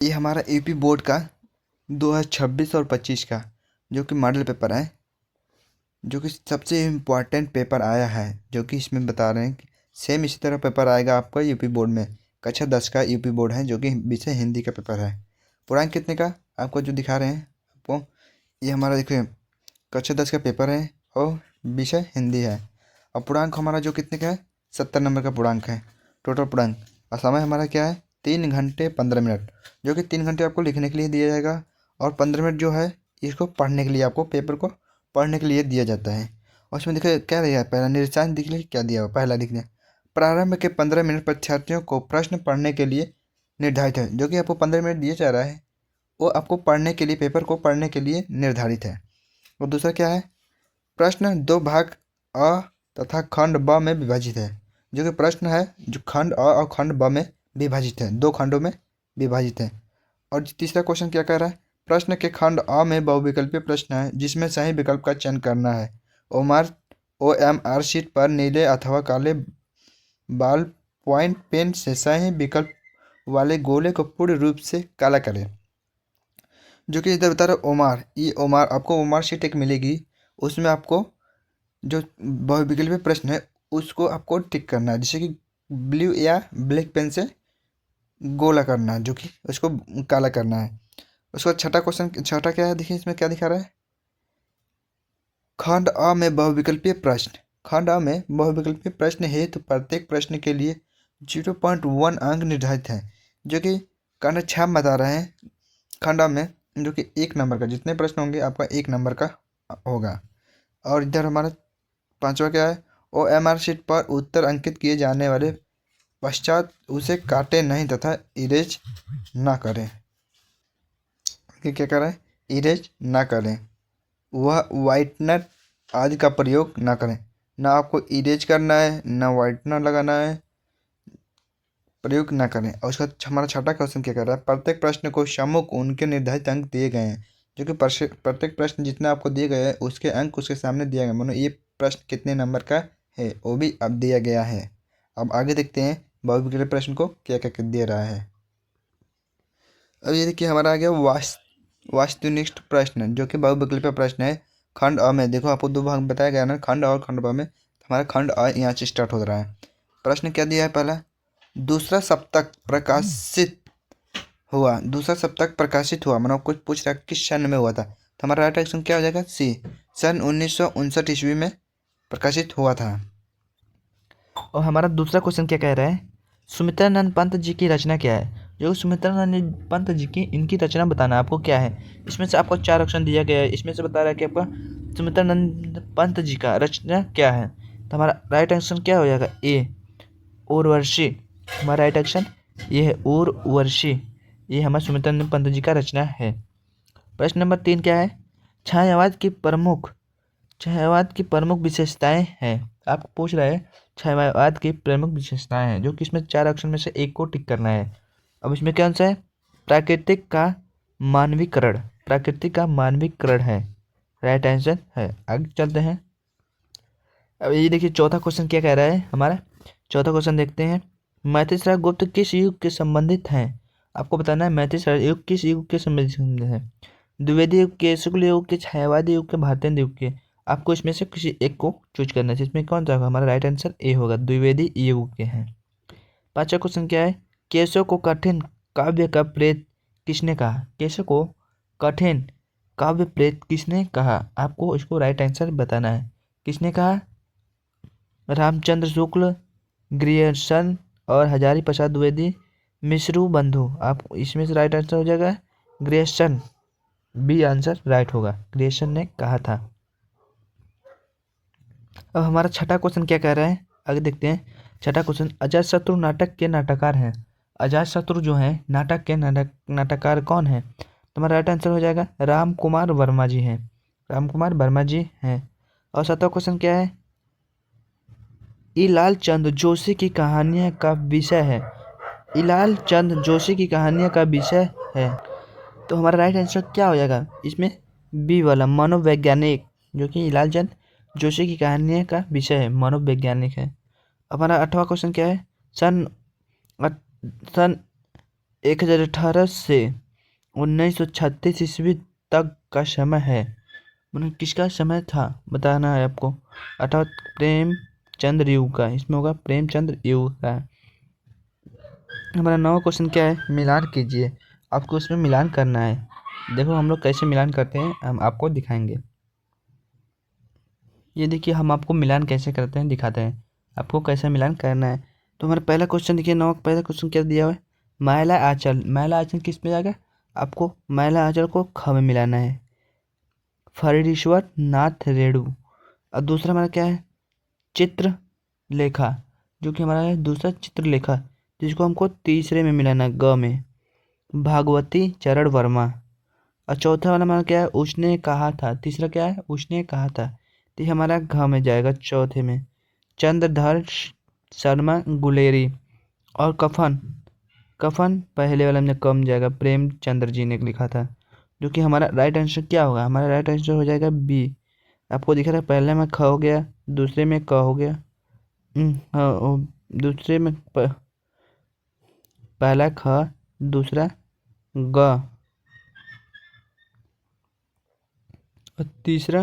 ये हमारा UP board का 2026 और 25 का जो कि मॉडल पेपर है, जो कि सबसे इम्पोर्टेंट पेपर आया है, जो कि इसमें बता रहे हैं कि सेम इसी तरह पेपर आएगा आपका यूपी बोर्ड में। कक्षा 10 का यूपी बोर्ड है, जो कि विषय हिंदी का पेपर है। पूर्णांक कितने का आपको जो दिखा रहे हैं आपको, ये हमारा देखिए कक्षा 10 का पेपर है और विषय हिंदी है। और पूर्णांक हमारा जो कितने का है, 70 नंबर का पूर्णांक है टोटल पूर्णांक। और समय हमारा क्या है, 3 घंटे 15 मिनट, जो कि 3 घंटे आपको लिखने के लिए दिया जाएगा और 15 मिनट जो है इसको पढ़ने के लिए, आपको पेपर को पढ़ने के लिए दिया जाता है। और उसमें देखिए क्या दिया है, पहला निरीक्षण दिख लिया क्या दिया हुआ, पहला दिख लिया प्रारंभ के 15 मिनट परीक्षार्थियों को प्रश्न पढ़ने के लिए निर्धारित है, जो कि आपको 15 मिनट दिया जा रहा है वो आपको पढ़ने के लिए, पेपर को पढ़ने के लिए निर्धारित है। और दूसरा क्या है, प्रश्न 2 भाग अ तथा खंड ब में विभाजित है, जो कि प्रश्न है जो खंड अ और खंड ब में विभाजित है, 2 खंडों में विभाजित है। और तीसरा क्वेश्चन क्या कह रहा है, प्रश्न के खंड अ में बहुविकल्पीय प्रश्न है जिसमें सही विकल्प का चयन करना है। OMR शीट पर नीले अथवा काले बॉल पॉइंट पेन से सही विकल्प वाले गोले को पूर्ण रूप से काला करें। जो कि इधर बता रहा है ओमार, ये ओमार आपको ओमार शीट एक मिलेगी, उसमें आपको जो बहुविकल्पीय प्रश्न है उसको आपको टिक करना है, जैसे कि ब्लू या ब्लैक पेन से गोला करना है, जो कि उसको काला करना है। उसका छठा क्वेश्चन, छठा क्या है देखिए इसमें क्या दिखा रहा है, खंड अ में बहुविकल्पीय प्रश्न। खंड अ में बहुविकल्पीय प्रश्न है तो प्रत्येक प्रश्न के लिए 0.1 अंक निर्धारित है, जो कि खंड 6 बता रहे हैं खंड अ में, जो कि 1 नंबर का, जितने प्रश्न होंगे आपका 1 नंबर का होगा। और इधर हमारा पांचवा क्या है, OMR शीट पर उत्तर अंकित किए जाने वाले पश्चात उसे काटे नहीं तथा इरेज ना करें। कि क्या करें, इरेज ना करें, वह वाइटनर आदि का प्रयोग ना करें। ना आपको इरेज करना है ना वाइटनर लगाना है, प्रयोग ना करें। और उसका हमारा छठा क्वेश्चन क्या कर रहा है, प्रत्येक प्रश्न को सम्मुख उनके निर्धारित अंक दिए गए हैं, जो कि प्रत्येक प्रश्न जितने आपको दिए गए हैं उसके अंक उसके सामने दिया गया, मानो ये प्रश्न कितने नंबर का है वो भी अब दिया गया है। अब आगे देखते हैं बहुविकल्पीय प्रश्न को क्या क्या दे रहा है। अब ये देखिए हमारा आ गया वास्तुनिष्ठ प्रश्न, जो कि बहुविकल्पीय प्रश्न है। खंड अ में देखो आपको 2 भाग बताया गया ना, खंड अ और खंड ब में। हमारा खंड अ यहाँ से स्टार्ट हो रहा है। प्रश्न क्या दिया है, पहला दूसरा सप्तक प्रकाशित हुआ, दूसरा सप्तक प्रकाशित हुआ, मतलब कुछ पूछ रहा है किस सन में हुआ था, तो हमारा राइट ऑप्शन क्या हो जाएगा, सी, सन 1959 ईस्वी में प्रकाशित हुआ था। और हमारा दूसरा क्वेश्चन क्या कह रहा है, सुमित्रानंद पंत जी की रचना क्या है। जो सुमित्रानंद पंत जी की इनकी रचना बताना है आपको क्या है। इसमें से आपको 4 ऑप्शन दिया गया है, इसमें से बता रहा है कि आपका सुमित्रानंद पंत जी का रचना क्या है। तो हमारा राइट ऑप्शन क्या हो जाएगा, ए, उर्वशी। हमारा राइट ऑप्शन ये है उर्वशी, ये हमारे सुमित्रानंद पंत जी का रचना है। प्रश्न नंबर 3 क्या है, छायावाद की प्रमुख विशेषताएं हैं। आपको पूछ रहा है छायावाद की प्रमुख विशेषताएं हैं, जो कि इसमें 4 ऑप्शन में से एक को टिक करना है। अब इसमें क्या आंसर है, प्राकृतिक का मानवीकरण, प्राकृतिक का मानवीकरण है, राइट आंसर है। आगे चलते हैं। अब ये देखिए चौथा क्वेश्चन क्या कह रहा है हमारा, चौथा क्वेश्चन देखते हैं, मैत्रेय गुप्त किस युग के संबंधित हैं। आपको बताना है मैत्रेय युग किस युग के संबंधित है, द्विवेदी युग के, शुक्ल युग के, छायावादी युग के, भारतेंद्र युग के। आपको इसमें से किसी एक को चूज करना है, इसमें कौन सा होगा, हमारा राइट आंसर ए होगा, द्विवेदी युग के हैं। पांचवा क्वेश्चन क्या है, केशव को कठिन काव्य का प्रेत किसने कहा। केशव को कठिन काव्य प्रेत किसने कहा, आपको इसको राइट आंसर बताना है। किसने कहा, रामचंद्र शुक्ल, ग्रियर्सन और हजारी प्रसाद द्विवेदी, मिश्रू बंधु। आप इसमें से राइट आंसर हो जाएगा ग्रियर्सन, बी आंसर राइट होगा, ग्रियर्सन ने कहा था। अब हमारा छठा क्वेश्चन क्या कह रहा है, आगे देखते हैं। छठा क्वेश्चन, अजातशत्रु नाटक के नाटककार हैं। अजातशत्रु जो है नाटक के नाटककार कौन है, तो हमारा राइट आंसर हो जाएगा राम कुमार वर्मा जी हैं, राम कुमार वर्मा जी हैं। और सातवां क्वेश्चन क्या है, इलाल चंद जोशी की कहानियाँ का विषय है। इलाल चंद जोशी की कहानियाँ का विषय है, तो हमारा राइट आंसर क्या हो जाएगा इसमें, बी वाला मनोवैज्ञानिक, जो कि इलाल चंद जोशी की कहानियाँ का विषय है, मनोवैज्ञानिक है। हमारा आठवां क्वेश्चन क्या है, सन सन 1018 से 1936 ईस्वी तक का समय है। मतलब किसका समय था बताना है आपको, अर्थात प्रेमचंद्र युग का। इसमें होगा प्रेमचंद्र युग का। हमारा 9वां क्वेश्चन क्या है, मिलान कीजिए। आपको उसमें मिलान करना है। देखो हम लोग कैसे मिलान करते हैं हम आपको दिखाएंगे। ये देखिए हम आपको मिलान कैसे करते हैं दिखाते हैं, आपको कैसे मिलान करना है। तो हमारा पहला क्वेश्चन देखिए, 9 का पहला क्वेश्चन क्या दिया हुआ है, मैला आंचल। मैला आंचल किस में जाएगा, आपको मैला आंचल को ख में मिलाना है। फरीश्वर नाथ रेणु। और दूसरा हमारा क्या है, चित्र लेखा, जो कि हमारा है दूसरा चित्रलेखा, जिसको हमको तीसरे में मिलाना है ग में। भागवती चरण वर्मा। और चौथा वाला हमारा क्या है, उसने कहा था। तीसरा क्या है, उसने कहा था, तो ये हमारा घ में जाएगा चौथे में। चंद्रधर शर्मा गुलेरी। और कफन, कफन पहले वाला में कम जाएगा, प्रेमचंद्र जी ने लिखा था। जो कि हमारा राइट आंसर क्या होगा, हमारा राइट आंसर हो जाएगा बी। आपको दिख रहा है पहले में ख हो गया, दूसरे में क हो गया। हाँ दूसरे में पहला ख, दूसरा ग, और तीसरा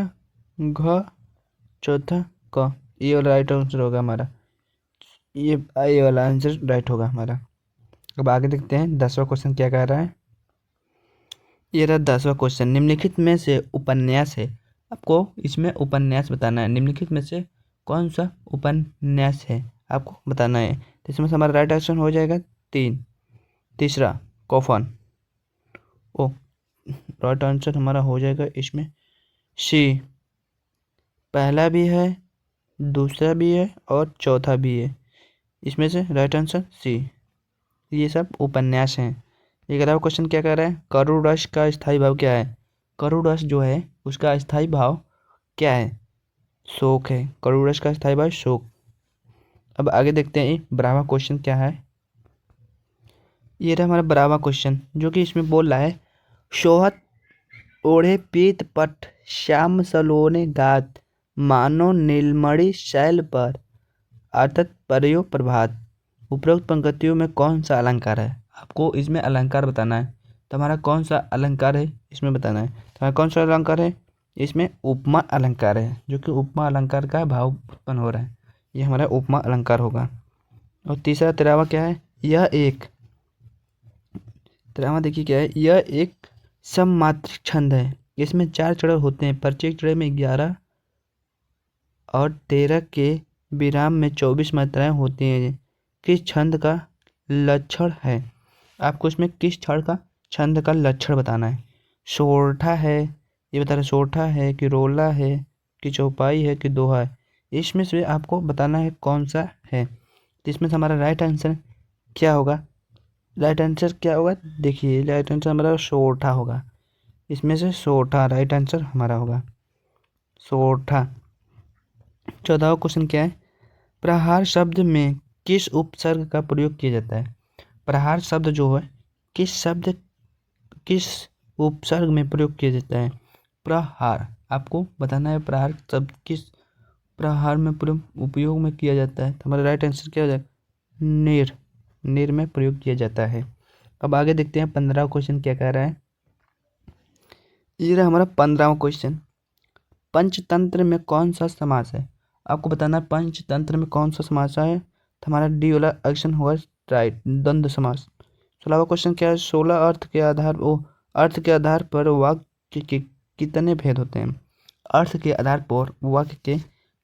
घ, चौथा क। ये वाला राइट आंसर होगा हमारा, ये वाला आंसर राइट होगा हमारा। अब आगे देखते हैं 10वां क्वेश्चन क्या कह रहा है। ये रहा 10वां क्वेश्चन, निम्नलिखित में से उपन्यास है। आपको इसमें उपन्यास बताना है, निम्नलिखित में से कौन सा उपन्यास है आपको बताना है। तो इसमें से हमारा राइट आंसर हो जाएगा 3। तीसरा कॉफन, ओ राइट आंसर हमारा हो जाएगा इसमें सी। पहला भी है, दूसरा भी है और चौथा भी है, इसमें से राइट आंसर सी। ये सब उपन्यास हैं। 11वां क्वेश्चन क्या कह रहा है, करुण रस का स्थायी भाव क्या है। करुण रस जो है उसका स्थायी भाव क्या है, शोक है। करुण रस का स्थायी भाव शोक। अब आगे देखते हैं 12वां क्वेश्चन क्या है। ये रहा हमारा 12वां क्वेश्चन, जो कि इसमें बोल रहा है, सोहत ओढ़े पीत पट श्याम सलोने गात, मानो नीलमणि शैल पर अर्थात परयो प्रभात। उपरोक्त पंक्तियों में कौन सा अलंकार है, आपको इसमें अलंकार बताना है। तो हमारा कौन सा अलंकार है इसमें बताना है। तो हमारा कौन सा अलंकार है, इसमें उपमा अलंकार है, जो कि उपमा अलंकार का भाव उत्पन्न हो रहा है, ये हमारा उपमा अलंकार होगा। और तीसरा 13वां क्या है, यह एक 13वां देखिए क्या है, यह एक सममात्रिक छंद है। इसमें 4 चढ़ होते हैं, प्रत्येक चढ़ में 11 और 13 के विराम में 24 मात्राएं होती हैं। किस छंद का लक्षण है, आपको इसमें किस छंद का लक्षण बताना है। सोरठा है, ये बता रहे सोरठा है कि रोला है कि चौपाई है कि दोहा है, इसमें से आपको बताना है कौन सा है। तो इसमें से हमारा राइट आंसर क्या होगा, राइट आंसर क्या होगा, देखिए राइट आंसर हमारा सोरठा होगा। इसमें से सोरठा राइट आंसर हमारा होगा, सोरठा। 14वां क्वेश्चन क्या है, प्रहार शब्द में किस उपसर्ग का प्रयोग किया जाता है। प्रहार शब्द जो है किस उपसर्ग में प्रयोग किया जाता है। प्रहार आपको बताना है, प्रहार शब्द किस प्रहार में उपयोग में किया जाता है। तो हमारा राइट आंसर क्या हो जाएगा, नेर में प्रयोग किया जाता है। अब आगे देखते हैं 15वां क्वेश्चन क्या कह रहा है। ये रहा हमारा 15वां क्वेश्चन, पंचतंत्र में कौन सा समास है, आपको बताना है पंचतंत्र में कौन सा समास है। तो हमारा डी वाला ऑप्शन होगा राइट, द्वंद्व समास। 16वां क्वेश्चन क्या है, 16 अर्थ के आधार पर वाक्य के कितने भेद होते हैं। अर्थ के आधार पर वाक्य के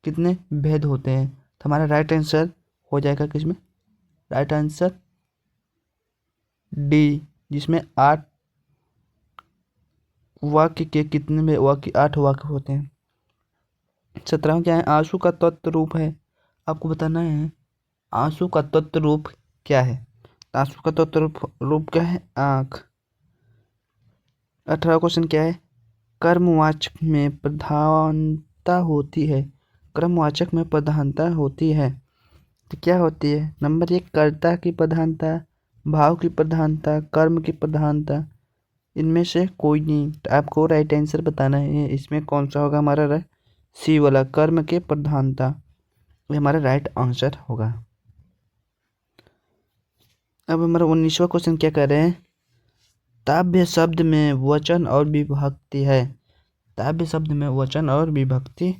कितने भेद होते हैं। तो हमारा राइट आंसर हो जाएगा किसमें, राइट आंसर डी, जिसमें 8 वाक्य के कितने वाक्य 8 वाक्य होते हैं। 17वां क्या है, आंसू का तत्व रूप है, आपको बताना है आंसू का तत्व रूप क्या है। आंसू का तत्व रूप क्या है, आँख। 18वां क्वेश्चन क्या है, कर्मवाचक में प्रधानता होती है। कर्मवाचक में प्रधानता होती है तो क्या होती है, नंबर 1 कर्ता की प्रधानता, भाव की प्रधानता, कर्म की प्रधानता, इनमें से कोई नहीं। तो आपको राइट आंसर बताना है, इसमें कौन सा होगा हमारा सी वाला, कर्म के प्रधानता, ये हमारा राइट आंसर होगा। अब हमारा 19वां क्वेश्चन क्या कर रहे हैं, ताव्य शब्द में वचन और विभक्ति है। ताव्य शब्द में वचन और विभक्ति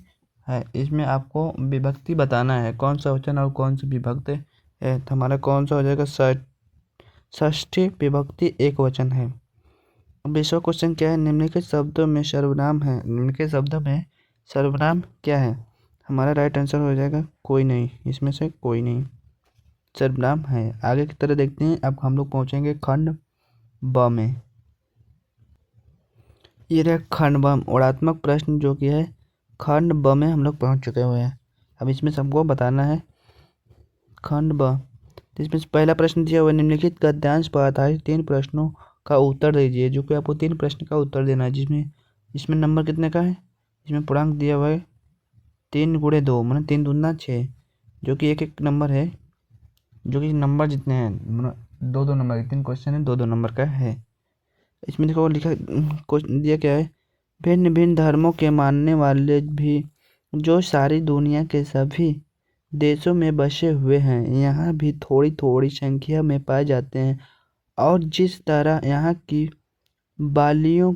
है, इसमें आपको विभक्ति बताना है, कौन सा वचन और कौन सा विभक्ति है। तो हमारा कौन सा हो जाएगा, षष्ठी विभक्ति एक वचन है। 20वां क्वेश्चन क्या है, निम्नलिखित शब्दों में सर्वनाम है। निम्नलिखित शब्दों में सर्वनाम क्या है। हमारा राइट आंसर हो जाएगा कोई नहीं, इसमें से कोई नहीं सर्वनाम है। आगे की तरह देखते हैं। अब हम लोग पहुंचेंगे खंड ब में। ये रहा खंड ब, गुणात्मक प्रश्न जो कि है खंड ब में हम लोग पहुंच चुके हुए हैं। अब इसमें सबको बताना है खंड ब। तो इसमें पहला प्रश्न दिया हुआ है, निम्नलिखित गद्यांश पर आधारित 3 प्रश्नों का उत्तर दीजिए। जो कि आपको 3 प्रश्न का उत्तर देना है, जिसमें इसमें नंबर कितने का है, इसमें पूर्णांक दिया हुआ है 3 गुणे 2 मतलब 3 दूना 6, जो कि एक नंबर है, जो कि नंबर जितने हैं मतलब 2 नंबर के 3 क्वेश्चन है, 2 नंबर का है। इसमें देखो लिखा क्वेश्चन दिया क्या है, भिन्न भिन्न धर्मों के मानने वाले भी जो सारी दुनिया के सभी देशों में बसे हुए हैं, यहाँ भी थोड़ी थोड़ी संख्या में पाए जाते हैं। और जिस तरह यहाँ की बालियों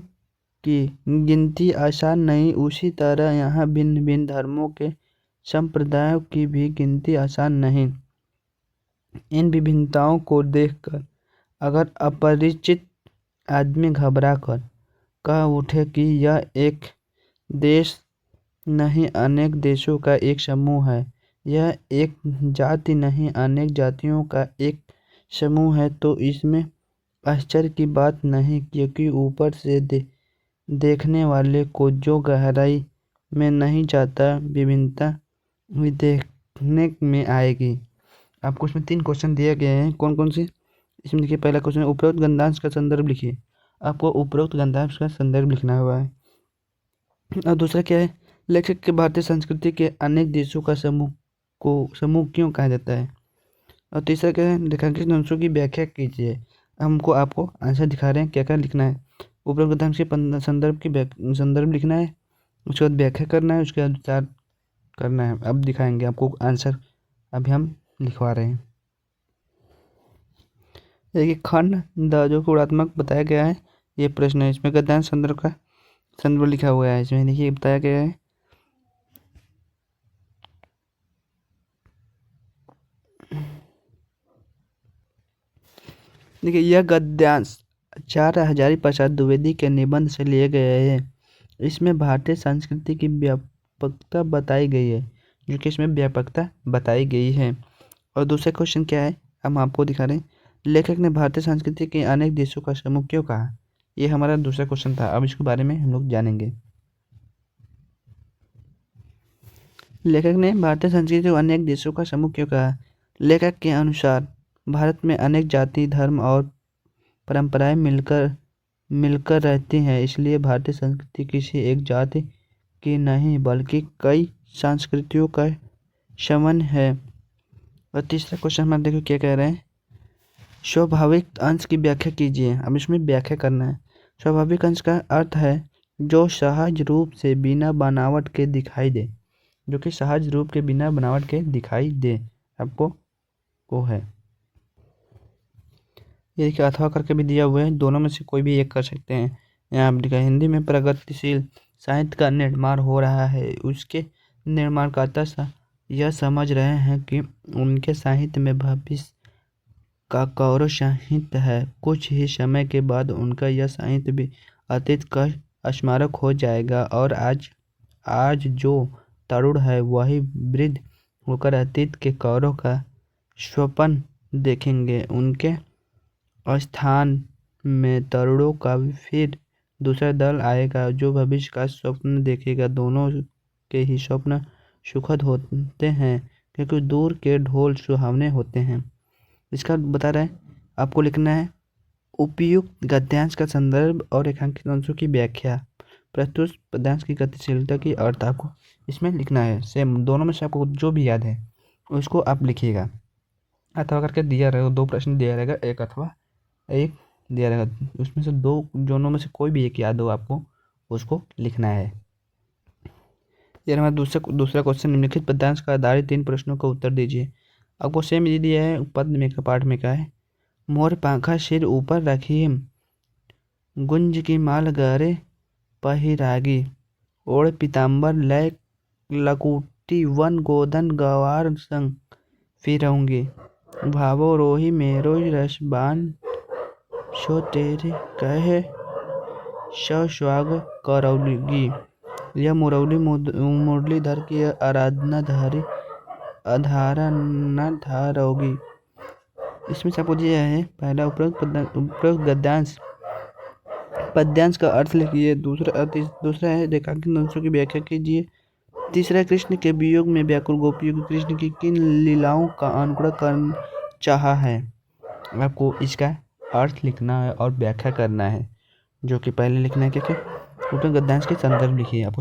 की गिनती आसान नहीं, उसी तरह यहाँ भिन्न भिन्न धर्मों के संप्रदायों की भी गिनती आसान नहीं। इन विभिन्नताओं को देखकर अगर अपरिचित आदमी घबरा कर कह उठे कि यह एक देश नहीं अनेक देशों का एक समूह है, यह एक जाति नहीं अनेक जातियों का एक समूह है, तो इसमें आश्चर्य की बात नहीं, क्योंकि ऊपर से देखने वाले को जो गहराई में नहीं जाता विभिन्नता भी देखने में आएगी। आपको इसमें 3 क्वेश्चन दिए गए हैं, कौन कौन से। इसमें देखिए पहला क्वेश्चन है, उपरोक्त गद्यांश का संदर्भ लिखिए। आपको उपरोक्त गद्यांश का संदर्भ लिखना हुआ है। और दूसरा क्या है, लेखक के भारतीय संस्कृति के अनेक देशों का समूह क्यों कहा जाता है। और तीसरा क्या है, रेखांकित अंशों की व्याख्या कीजिए। हमको आपको आंसर दिखा रहे हैं क्या क्या लिखना है। उपरोक्त गद्यांश के संदर्भ लिखना है, उसके बाद व्याख्या करना है, उसके अनुसार करना है। अब दिखाएंगे आपको आंसर, अभी हम लिखवा रहे हैं। देखिए खंड द जो गुणात्मक बताया गया है, ये प्रश्न है। इसमें गद्यांश संदर्भ का संदर्भ लिखा हुआ है। इसमें देखिए बताया गया है, देखिए यह गद्यांश आचार्य हजारी प्रसाद द्विवेदी के निबंध से लिए गए हैं। इसमें भारतीय संस्कृति की व्यापकता बताई गई है, जो कि इसमें व्यापकता बताई गई है। और दूसरा क्वेश्चन क्या है, हम आपको दिखा रहे हैं, लेखक ने भारतीय संस्कृति के अनेक देशों का समूह क्यों कहा। ये हमारा दूसरा क्वेश्चन था। अब इसके बारे में हम लोग जानेंगे। लेखक ने भारतीय संस्कृति को अनेक देशों का समूह क्यों कहा। लेखक के अनुसार भारत में अनेक जाति धर्म और परंपराएं मिलकर मिलकर रहती हैं, इसलिए भारतीय संस्कृति किसी एक जाति की नहीं बल्कि कई संस्कृतियों का समन्वय है। और तीसरा क्वेश्चन हमारे देखो क्या कह रहे हैं, स्वाभाविक अंश की व्याख्या कीजिए। अब इसमें व्याख्या करना है। स्वाभाविक अंश का अर्थ है जो सहज रूप से बिना बनावट के दिखाई दे, जो कि सहज रूप के बिना बनावट के दिखाई दे आपको वो है। ये देखिए अथवा करके भी दिया हुआ है, दोनों में से कोई भी एक कर सकते हैं। यहाँ पर लिखा है, हिंदी में प्रगतिशील साहित्य का निर्माण हो रहा है, उसके निर्माणकर्ता यह समझ रहे हैं कि उनके साहित्य में भविष्य का गौरव साहित्य है। कुछ ही समय के बाद उनका यह साहित्य भी अतीत का स्मारक हो जाएगा और आज जो तरुण है वही वृद्ध होकर अतीत के गौरव का स्वप्न देखेंगे। उनके स्थान में तरुणों का फिर दूसरा दल आएगा जो भविष्य का स्वप्न देखेगा। दोनों के ही स्वप्न सुखद होते हैं, क्योंकि दूर के ढोल सुहावने होते हैं। इसका बता रहा है, आपको लिखना है उपयुक्त गद्यांश का संदर्भ और रेखांकित अंशों की व्याख्या। प्रस्तुत पद्यांश की गतिशीलता की अर्थ आपको इसमें लिखना है। सेम दोनों में से आपको जो भी याद है उसको आप लिखिएगा। अथवा करके दिया रहेगा, 2 प्रश्न दिया रहेगा, एक अथवा एक दिया रहेगा, उसमें से 2 दोनों में से कोई भी एक याद हो आपको उसको लिखना है। ये हमारा दूसरा क्वेश्चन, निम्नलिखित पद्यांश का आधारित 3 प्रश्नों का उत्तर दीजिए। आपको सेम ये दिया है, पद में का पाठ में का है। मोर पंखा सिर ऊपर रखी, गुंज की माल गरे पहिरागी, ओढ़ पीताम्बर लय लकुटी, वन गोधन गवार संग फिरऊंगी, भावो रोहि मेरो रसबान, सो तेरे कहे सौ स्वाग करौगी। यह मुरलीधर की आराधना धारी अधारा न धारोगी। इसमें से आपको दिया है पहला उपरोक्त गद्यांश पद्यांश का अर्थ लिखिए, दूसरा है रेखांकित अंशों की व्याख्या कीजिए, तीसरा कृष्ण के वियोग में व्याकुल गोपियों की कृष्ण की किन लीलाओं का अनुकरण करना चाहा है। आपको इसका अर्थ लिखना है और व्याख्या करना है, जो कि पहले लिखना है क्या उपरोक्त गद्यांश के संदर्भ लिखिए। आपको